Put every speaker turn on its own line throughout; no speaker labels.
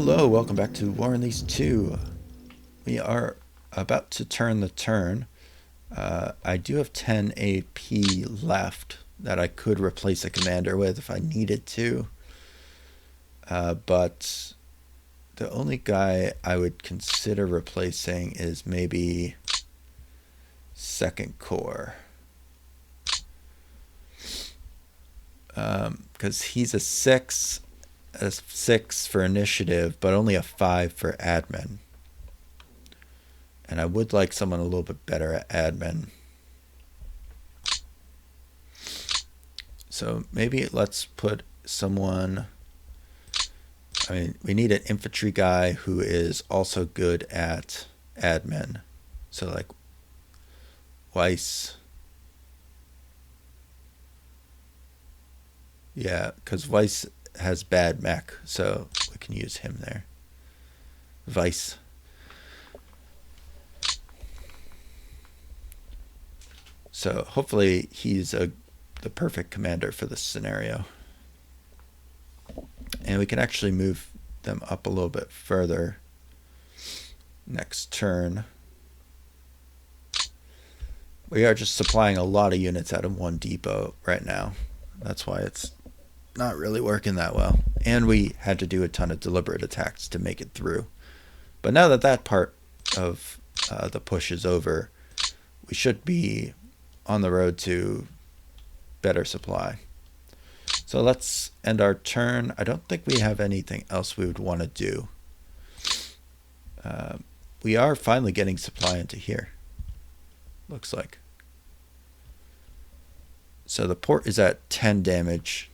Hello, welcome back to War and These 2. We are about to turn the turn. I do have 10 AP left that I could replace a commander with if I needed to. But the only guy I would consider replacing is maybe Second Corps. Because he's a 6 for initiative, but only a 5 for admin. And I would like someone a little bit better at admin. So maybe let's put someone... we need an infantry guy who is also good at admin. So like Weiss. Yeah, because Weiss has bad mech, so we can use him there. Weiss. So hopefully he's the perfect commander for this scenario. And we can actually move them up a little bit further next turn. We are just supplying a lot of units out of one depot right now. That's why it's not really working that well. And we had to do a ton of deliberate attacks to make it through. But now that that part of the push is over, we should be on the road to better supply. So let's end our turn. I don't think we have anything else we would want to do. We are finally getting supply into here. Looks like. So the port is at 10 damage.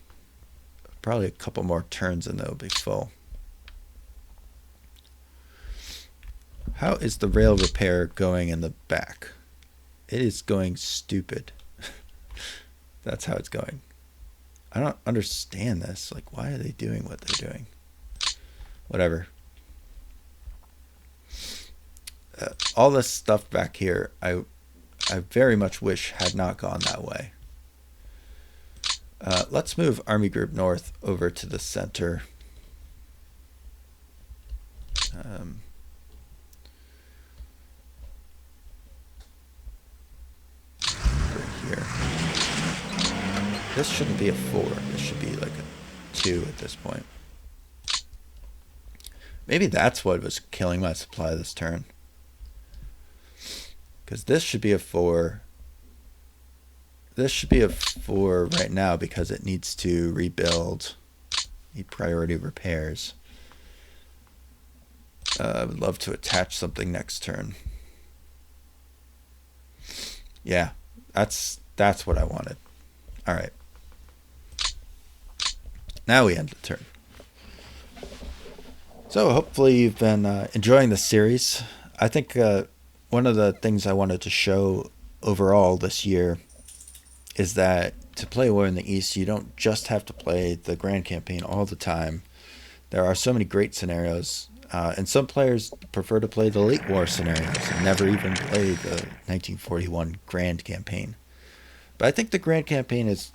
Probably a couple more turns and they'll be full. How is the rail repair going in the back? It is going stupid. That's how it's going. I don't understand this. Like, why are they doing what they're doing? Whatever. All this stuff back here, I very much wish had not gone that way. Let's move Army Group North over to the center. Over here. This shouldn't be a 4. This should be like a 2 at this point. Maybe that's what was killing my supply this turn. Because this should be a 4. This should be a 4 right now because it needs to rebuild. Need priority repairs. I would love to attach something next turn. Yeah, that's what I wanted. All right. Now we end the turn. So hopefully you've been enjoying this series. I think one of the things I wanted to show overall this year is that to play War in the East, you don't just have to play the Grand Campaign all the time. There are so many great scenarios, and some players prefer to play the late war scenarios and never even play the 1941 Grand Campaign. But I think the Grand Campaign is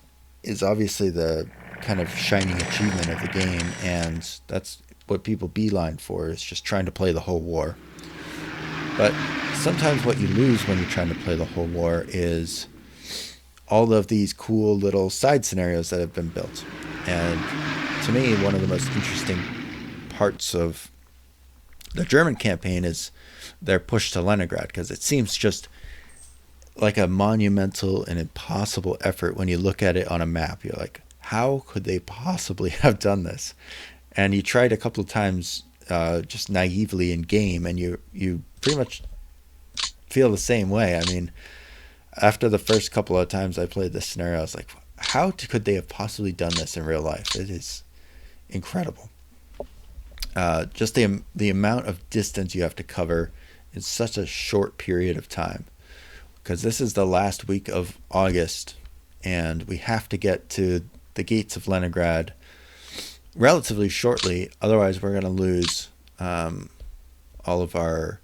obviously the kind of shining achievement of the game, and that's what people beeline for, is just trying to play the whole war. But sometimes what you lose when you're trying to play the whole war is all of these cool little side scenarios that have been built. And to me, one of the most interesting parts of the German campaign is their push to Leningrad, because it seems just like a monumental and impossible effort when you look at it on a map. You're like, how could they possibly have done this? And you tried a couple of times just naively in game, and you pretty much feel the same way. I mean, after the first couple of times I played this scenario, I was like, how could they have possibly done this in real life? It is incredible. Just the amount of distance you have to cover in such a short period of time. Because this is the last week of August, and we have to get to the Gates of Leningrad relatively shortly. Otherwise, we're going to lose all of our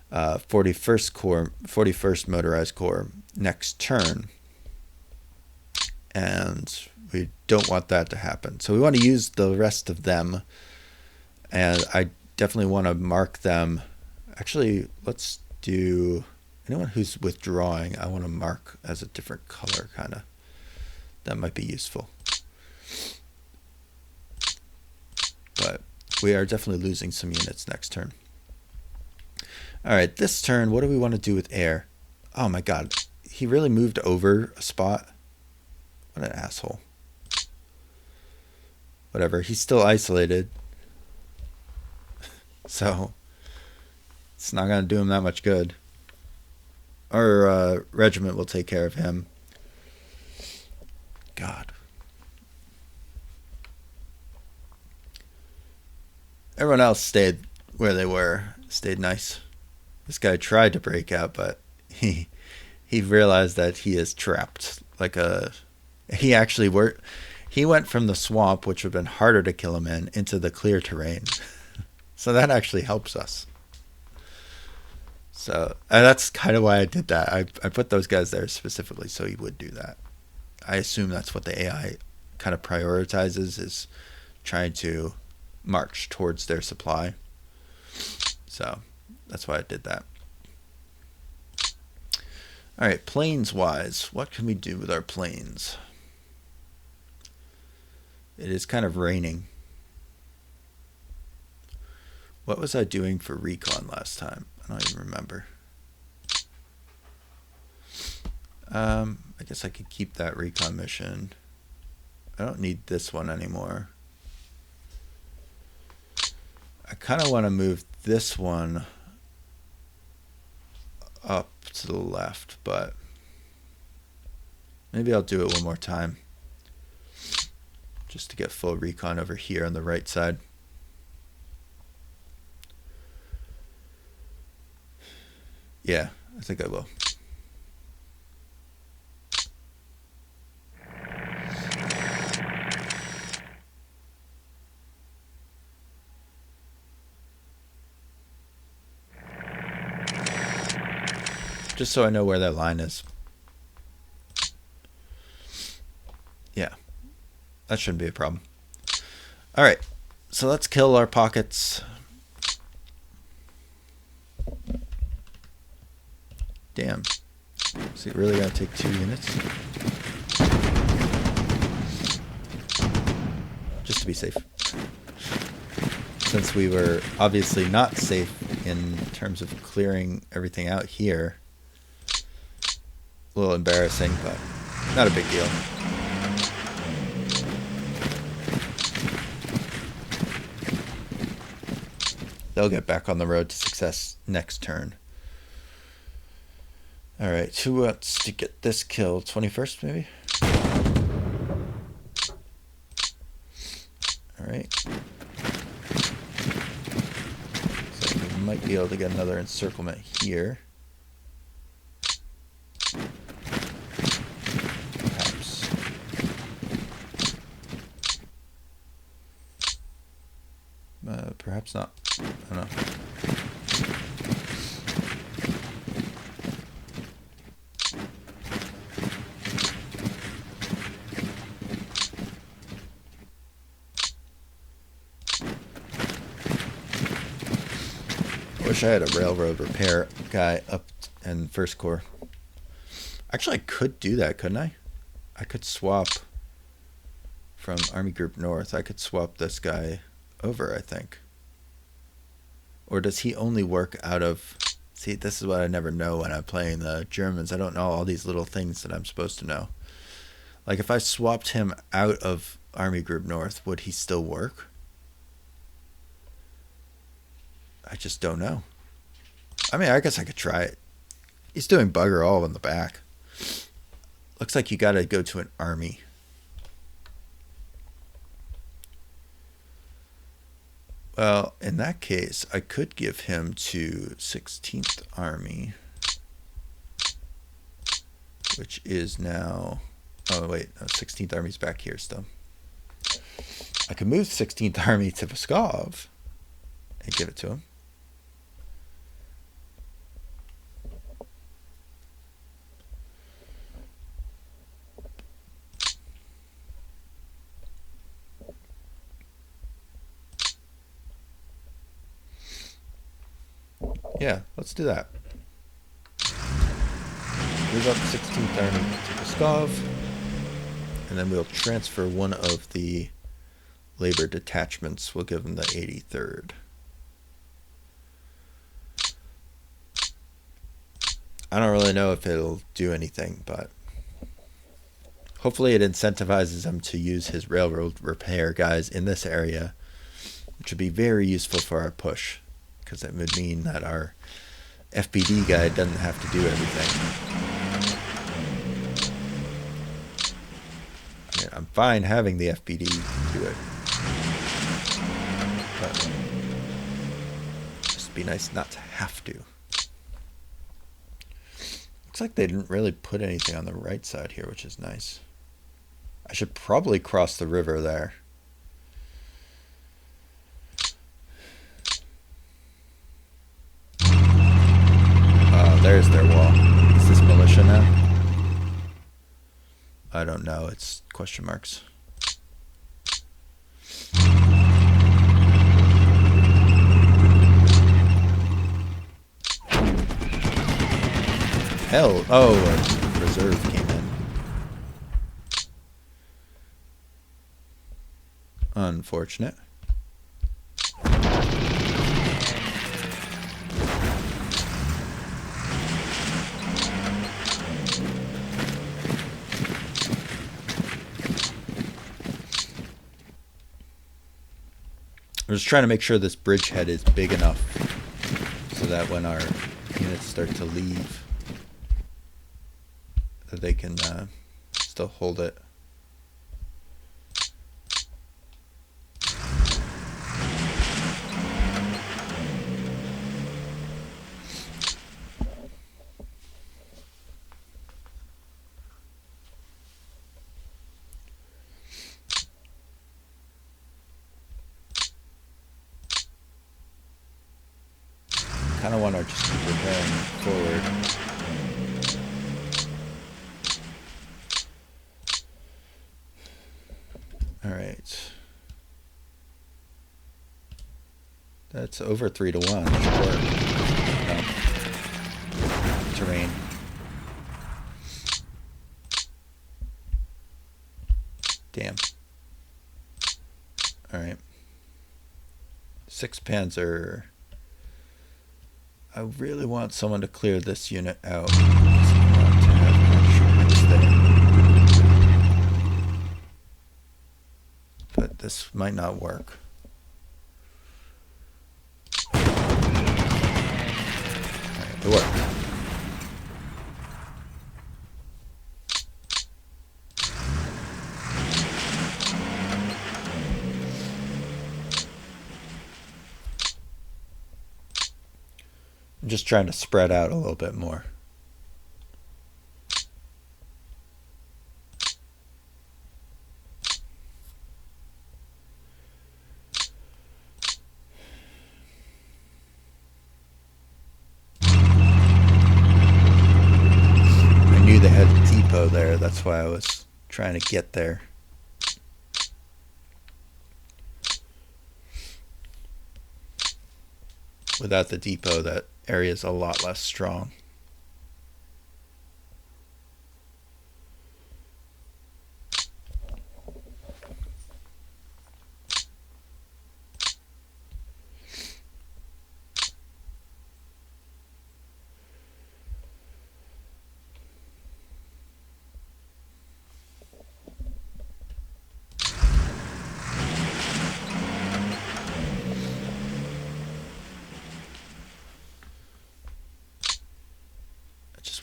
41st Motorized Corps next turn, and we don't want that to happen. So we want to use the rest of them And I definitely want to mark them. Actually, let's do anyone who's withdrawing. I want to mark as a different color, kind of. That might be useful. But we are definitely losing some units next turn. All right, this turn, what do we want to do with air? Oh my god, he really moved over a spot. What an asshole. Whatever, he's still isolated. So, it's not going to do him that much good. Our regiment will take care of him. God. Everyone else stayed where they were. Stayed nice. This guy tried to break out, but he realized that he is trapped. He actually worked. He went from the swamp, which would have been harder to kill him in, into the clear terrain. So that actually helps us. So that's kind of why I did that. I put those guys there specifically so he would do that. I assume that's what the AI kind of prioritizes, is trying to march towards their supply. So that's why I did that. All right, planes wise, what can we do with our planes? It is kind of raining. What was I doing for recon last time? I don't even remember. I guess I could keep that recon mission. I don't need this one anymore. I kind of want to move this one up to the left, but maybe I'll do it one more time just to get full recon over here on the right side. Yeah, I think I will. Just so I know where that line is. Yeah, that shouldn't be a problem. All right, so let's kill our pockets. Damn. Is it really going to take 2 units? Just to be safe. Since we were obviously not safe in terms of clearing everything out here. A little embarrassing, but not a big deal. They'll get back on the road to success next turn. Alright, who wants to get this kill? 21st, maybe? Alright. So we might be able to get another encirclement here. Perhaps. Perhaps not. I don't know. I wish I had a railroad repair guy up in First Corps. Actually, I could do that, couldn't I? I could swap from Army Group North. I could swap this guy over, I think. Or does he only work out of... See, this is what I never know when I'm playing the Germans. I don't know all these little things that I'm supposed to know. Like, if I swapped him out of Army Group North, would he still work? I just don't know. I mean, I guess I could try it. He's doing bugger all in the back. Looks like you gotta go to an army. Well, in that case, I could give him to 16th Army, which is now... Oh, wait, no, 16th Army's back here still. I could move 16th Army to Pskov and give it to him. Yeah, let's do that. Move up 16th Army to Pskov, and then we'll transfer one of the labor detachments. We'll give them the 83rd. I don't really know if it'll do anything, but hopefully it incentivizes him to use his railroad repair guys in this area, which would be very useful for our push, because it would mean that our FPD guy doesn't have to do everything. Yeah, I'm fine having the FPD do it, but it'd be nice not to have to. Looks like they didn't really put anything on the right side here, which is nice. I should probably cross the river there. There's their wall. Is this militia now? I don't know. It's question marks. Hell. Oh, a reserve came in. Unfortunate. I'm just trying to make sure this bridgehead is big enough so that when our units start to leave, that they can still hold it. I kind of want to just keep repairing forward. All right. That's over 3-1. Should work. No. Terrain. Damn. All right. 6 Panzer. I really want someone to clear this unit out. I want to have extra there. But this might not work. Alright, it worked. I'm just trying to spread out a little bit more. I knew they had a depot there, that's why I was trying to get there. Without the depot, that area is a lot less strong.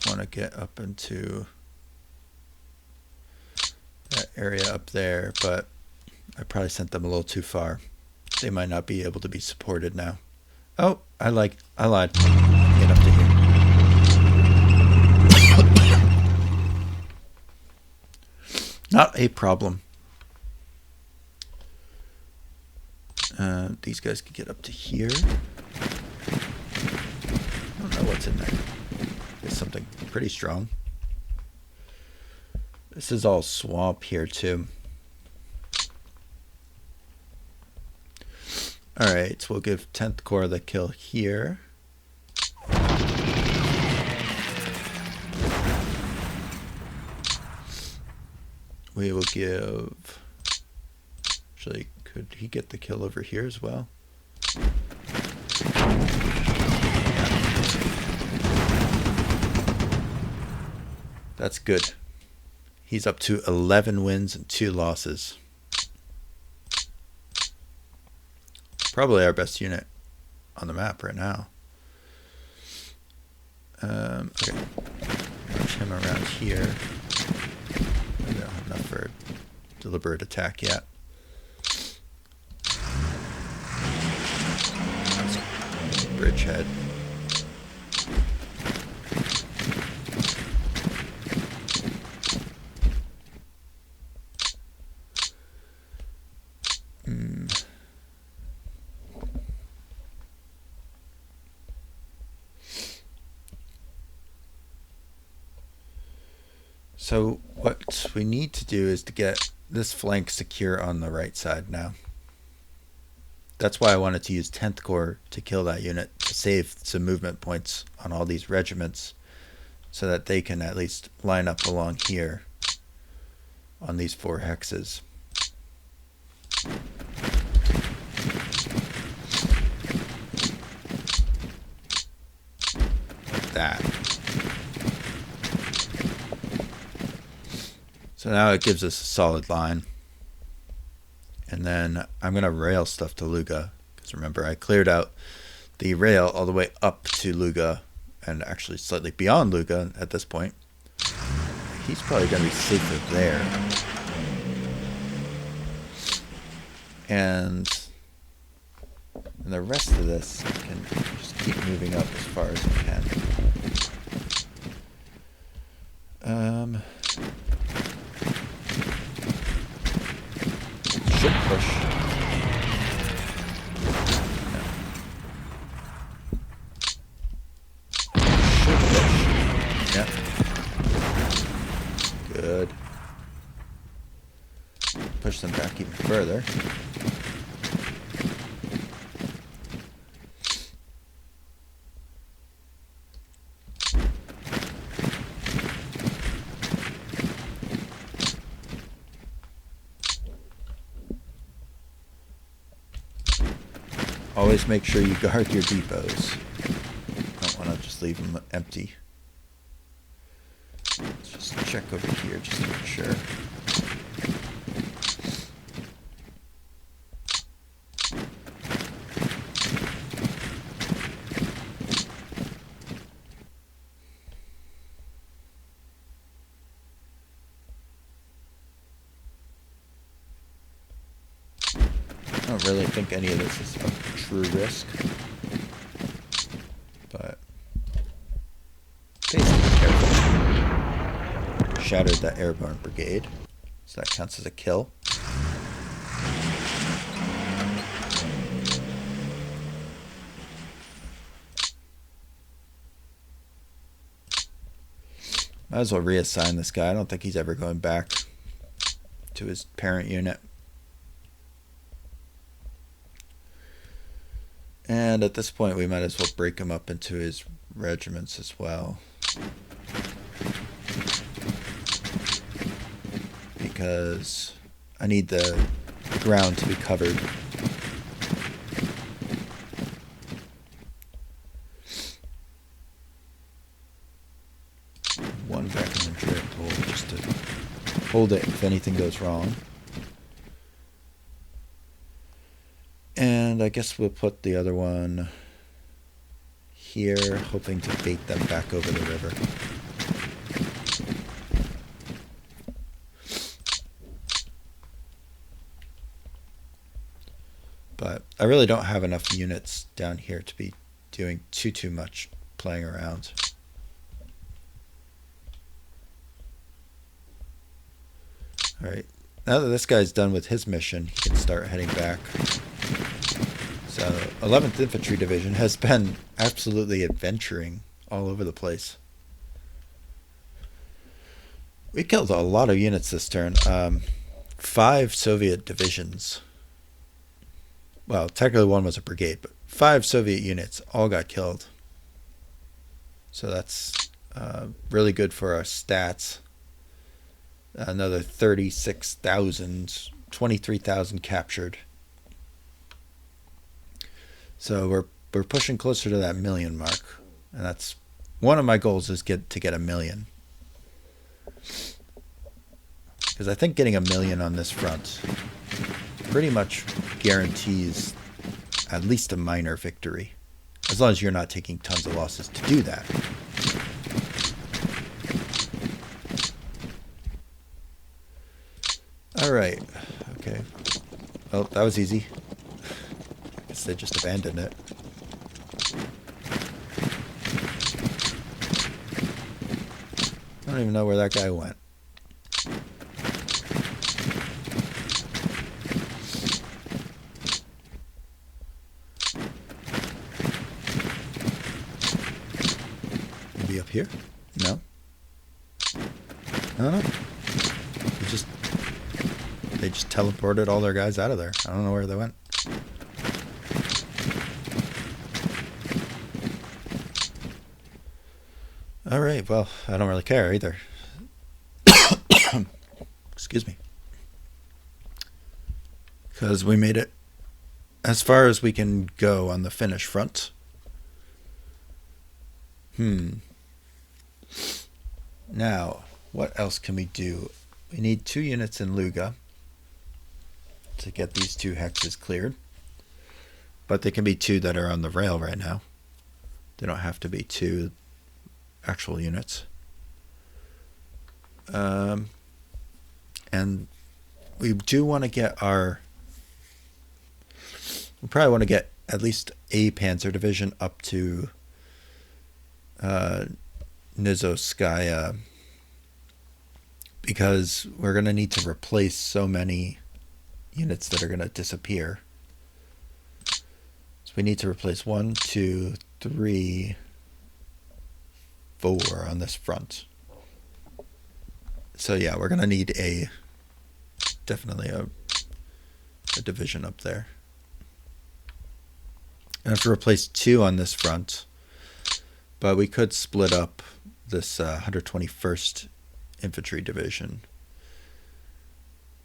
Want to get up into that area up there, but I probably sent them a little too far. They might not be able to be supported now. Oh, I lied. Get up to here. Not a problem. These guys could get up to here. I don't know what's in there. It's something pretty strong. This is all swamp here too. Alright, so we'll give 10th Corps the kill here. we will give... Actually, could he get the kill over here as well? That's good. He's up to 11 wins and 2 losses. Probably our best unit on the map right now. Okay. March him around here. I don't have enough for a deliberate attack yet. Bridgehead. So what we need to do is to get this flank secure on the right side now. That's why I wanted to use 10th Corps to kill that unit, to save some movement points on all these regiments so that they can at least line up along here on these 4 hexes. Like that. So now it gives us a solid line. And then I'm going to rail stuff to Luga. Because remember, I cleared out the rail all the way up to Luga. And actually slightly beyond Luga at this point. He's probably going to be safer there. And the rest of this can just keep moving up as far as it can. Should push. No. Should push. Yep. Good. Push them back even further. Always make sure you guard your depots. Don't want to just leave them empty. Let's just check over here just to make sure. I don't really think any of this is a true risk, but basically careful. Shattered that airborne brigade, so that counts as a kill. Might as well reassign this guy. I don't think he's ever going back to his parent unit. And at this point, we might as well break him up into his regiments as well. Because I need the ground to be covered. One back in the drip hole just to hold it if anything goes wrong. And I guess we'll put the other one here, hoping to bait them back over the river. But I really don't have enough units down here to be doing too much playing around. Alright, now that this guy's done with his mission, he can start heading back. So, 11th Infantry Division has been absolutely adventuring all over the place. We killed a lot of units this turn. 5 Soviet divisions. Well, technically one was a brigade, but 5 Soviet units all got killed. So that's really good for our stats. Another 36,000, 23,000 captured. So we're pushing closer to that million mark, and that's one of my goals is to get a million. Because I think getting a million on this front pretty much guarantees at least a minor victory, as long as you're not taking tons of losses to do that. All right. Okay. Well, that was easy. I guess they just abandoned it. I don't even know where that guy went. Maybe up here? No. No. They just teleported all their guys out of there. I don't know where they went. All right, well, I don't really care either. Excuse me. Because we made it as far as we can go on the Finnish front. Now, what else can we do? We need 2 units in Luga to get these 2 hexes cleared. But they can be 2 that are on the rail right now. They don't have to be 2 actual units. And we do want to get we probably want to get at least a panzer division up to Nizozskaya, because we're going to need to replace so many units that are going to disappear. So we need to replace 1, 2, 3, 4 on this front. So yeah, we're going to need definitely a division up there. I have to replace 2 on this front, but we could split up this 121st Infantry Division.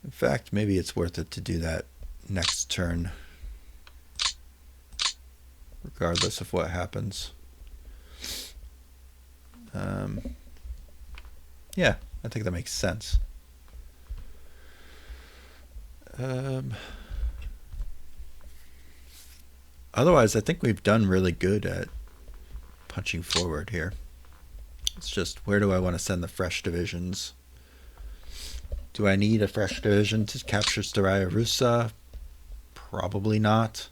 In fact, maybe it's worth it to do that next turn, regardless of what happens. Yeah, I think that makes sense. Otherwise, I think we've done really good at punching forward here. It's just, where do I want to send the fresh divisions? Do I need a fresh division to capture Staraya Russa? Probably not.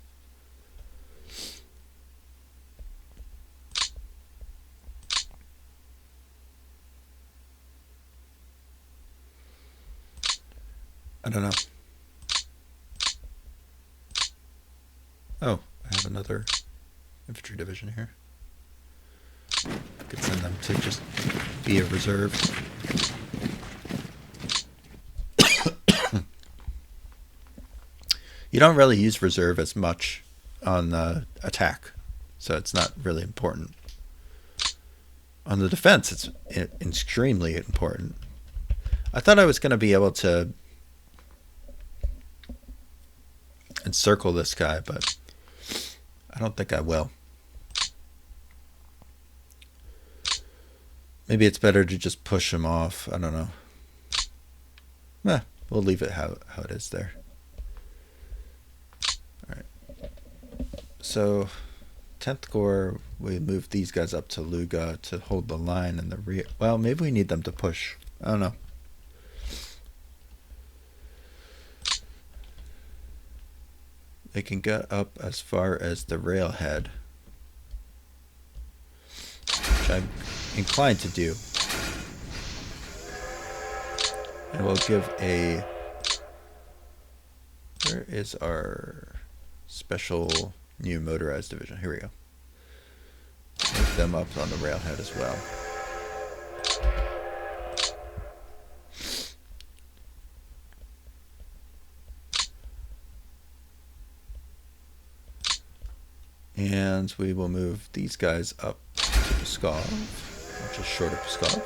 I don't know. Oh, I have another infantry division here. I could send them to just be a reserve. You don't really use reserve as much on the attack, so it's not really important. On the defense, it's extremely important. I thought I was going to be able to encircle this guy, but I don't think I will. Maybe it's better to just push him off. I don't know. We'll leave it how it is there. Alright. So, 10th Corps, we move these guys up to Luga to hold the line in the rear. Well, maybe we need them to push. I don't know. They can get up as far as the railhead, which I'm inclined to do. And we'll give a... Where is our special new motorized division? Here we go. Move them up on the railhead as well. And we will move these guys up to Pskov, which is short of Pskov.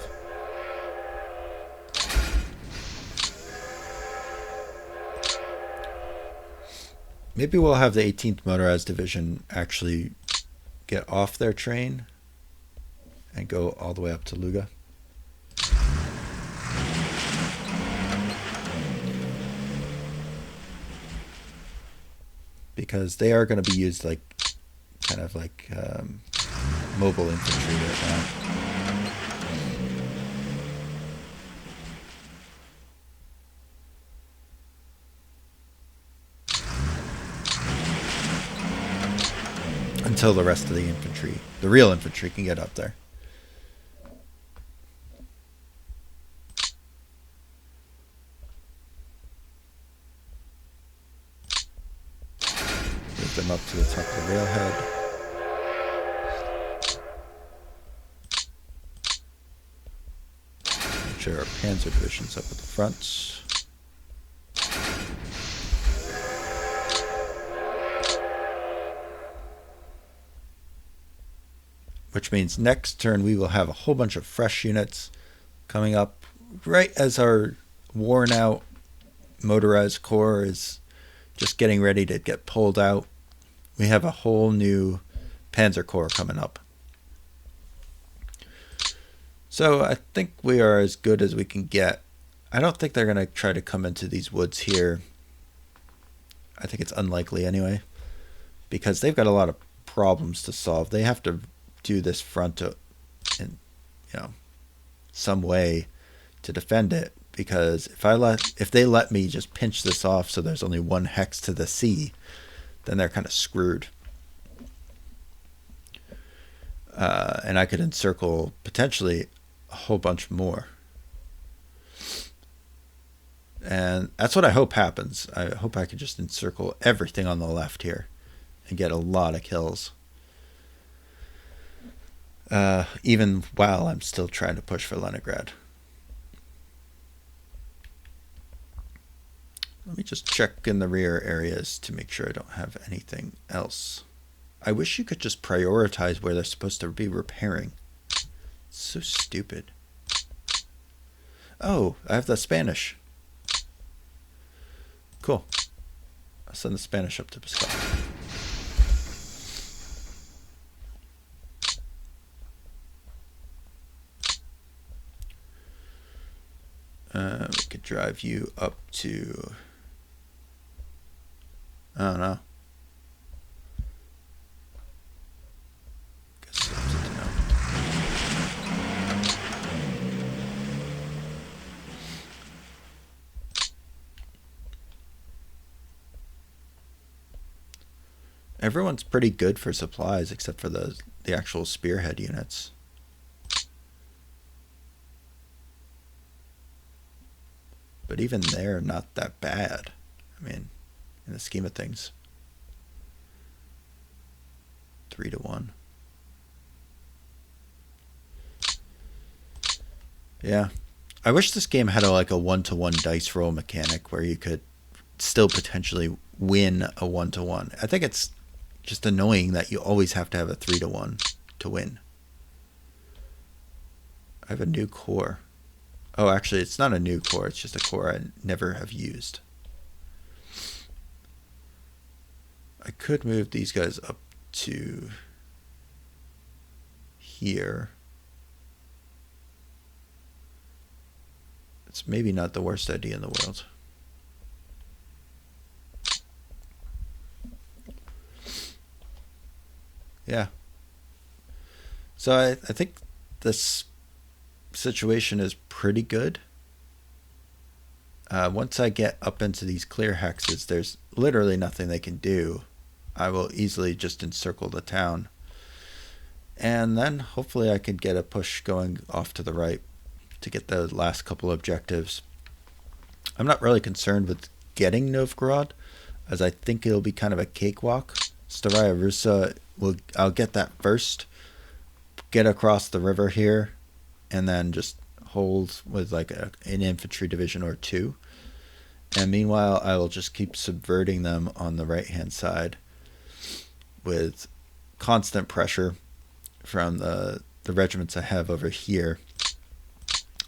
Maybe we'll have the 18th Motorized Division actually get off their train and go all the way up to Luga. Because they are going to be used like kind of like mobile infantry right now. Until the rest of the infantry, the real infantry, can get up there. Move them up to the top of the railhead. Make sure our panzer division's up at the front. Which means next turn we will have a whole bunch of fresh units coming up right as our worn out motorized corps is just getting ready to get pulled out. We have a whole new panzer corps coming up. So I think we are as good as we can get. I don't think they're going to try to come into these woods here. I think it's unlikely anyway, because they've got a lot of problems to solve. They have to do this front in some way to defend it, because if they let me just pinch this off so there's only one hex to the sea, then they're kind of screwed. And I could encircle potentially a whole bunch more. And that's what I hope happens. I hope I can just encircle everything on the left here and get a lot of kills. Even while I'm still trying to push for Leningrad. Let me just check in the rear areas to make sure I don't have anything else. I wish you could just prioritize where they're supposed to be repairing. It's so stupid. Oh, I have the Spanish. Cool. I'll send the Spanish up to Pascal. We could drive you up to, I don't know. Guess that's it to know. Everyone's pretty good for supplies except for the actual spearhead units. But even they're not that bad. I mean, in the scheme of things. 3-1. Yeah. I wish this game had a 1-to-1 dice roll mechanic where you could still potentially win a 1-to-1. I think it's just annoying that you always have to have a 3-to-1 to win. I have a new core. Oh, actually, it's not a new core. It's just a core I never have used. I could move these guys up to here. It's maybe not the worst idea in the world. Yeah. So I think this situation is pretty good. Once I get up into these clear hexes, there's literally nothing they can do. I will easily just encircle the town. And then hopefully I could get a push going off to the right to get the last couple objectives. I'm not really concerned with getting Novgorod, as I think it'll be kind of a cakewalk. Staraya Russa, I'll get that first, get across the river here, and then just hold with an infantry division or two. And meanwhile, I will just keep subverting them on the right-hand side with constant pressure from the regiments I have over here,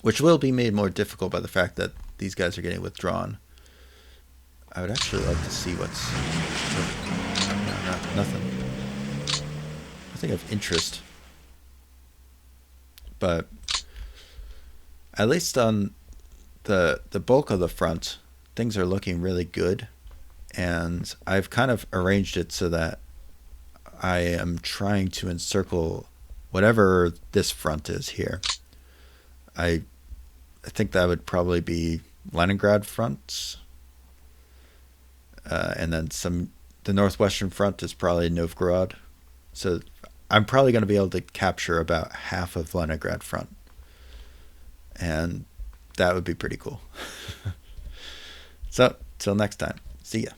which will be made more difficult by the fact that these guys are getting withdrawn. I would actually like to see what's... No, nothing. Nothing of interest. But at least on the bulk of the front, things are looking really good. And I've kind of arranged it so that I am trying to encircle whatever this front is here. I I think that would probably be Leningrad front, and then some. The northwestern front is probably Novgorod. So I'm probably going to be able to capture about half of Leningrad front, and that would be pretty cool. So till next time, see ya.